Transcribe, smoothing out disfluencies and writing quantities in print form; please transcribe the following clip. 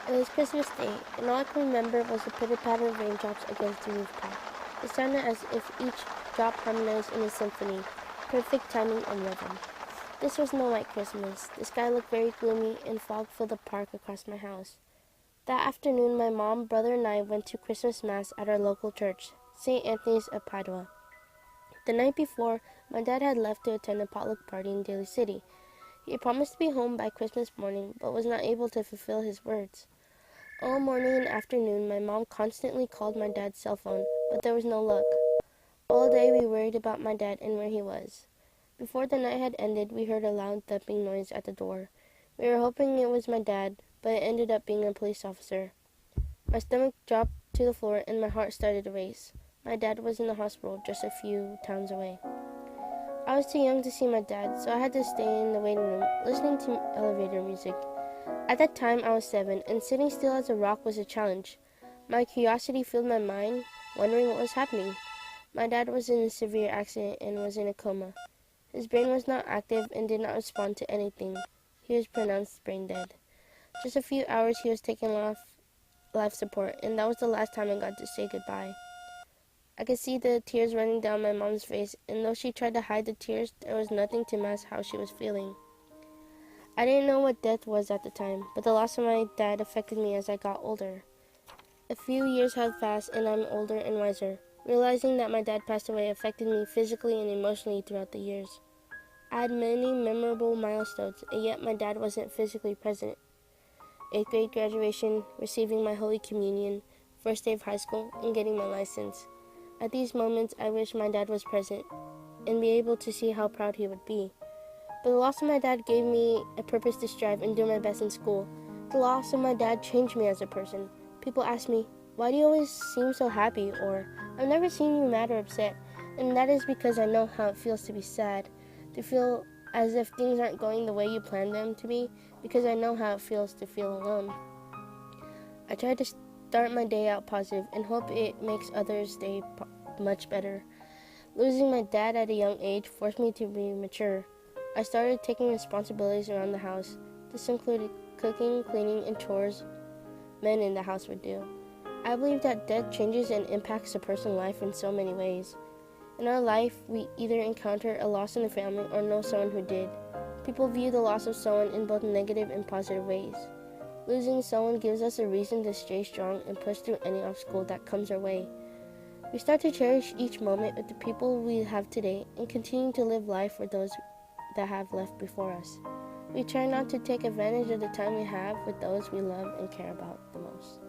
It was Christmas Day, and all I could remember was the pitter-patter of raindrops against the rooftop. It sounded as if each drop harmonized in a symphony, perfect timing and rhythm. This was no white Christmas. The sky looked very gloomy, and fog filled the park across my house. That afternoon, my mom, brother, and I went to Christmas Mass at our local church, St. Anthony's of Padua. The night before, my dad had left to attend a potluck party in Daly City. He had promised to be home by Christmas morning, but was not able to fulfill his words. All morning and afternoon, my mom constantly called my dad's cell phone, but there was no luck. All day we worried about my dad and where he was. Before the night had ended, we heard a loud thumping noise at the door. We were hoping it was my dad, but it ended up being a police officer. My stomach dropped to the floor and my heart started to race. My dad was in the hospital just a few towns away. I was too young to see my dad, so I had to stay in the waiting room, listening to elevator music. At that time, I was 7, and sitting still as a rock was a challenge. My curiosity filled my mind, wondering what was happening. My dad was in a severe accident and was in a coma. His brain was not active and did not respond to anything. He was pronounced brain dead. Just a few hours he was taken off life support, and that was the last time I got to say goodbye. I could see the tears running down my mom's face, and though she tried to hide the tears, there was nothing to mask how she was feeling. I didn't know what death was at the time, but the loss of my dad affected me as I got older. A few years have passed, and I'm older and wiser. Realizing that my dad passed away affected me physically and emotionally throughout the years. I had many memorable milestones, and yet my dad wasn't physically present. 8th grade graduation, receiving my Holy Communion, first day of high school, and getting my license. At these moments, I wish my dad was present and be able to see how proud he would be. But the loss of my dad gave me a purpose to strive and do my best in school. The loss of my dad changed me as a person. People ask me, "Why do you always seem so happy?" Or, "I've never seen you mad or upset." And that is because I know how it feels to be sad, to feel as if things aren't going the way you planned them to be, because I know how it feels to feel alone. I try to start my day out positive and hope it makes others' day much better. Losing my dad at a young age forced me to be mature. I started taking responsibilities around the house. This included cooking, cleaning, and chores men in the house would do. I believe that death changes and impacts a person's life in so many ways. In our life, we either encounter a loss in the family or know someone who did. People view the loss of someone in both negative and positive ways. Losing someone gives us a reason to stay strong and push through any obstacle that comes our way. We start to cherish each moment with the people we have today and continue to live life for those that have left before us. We try not to take advantage of the time we have with those we love and care about the most.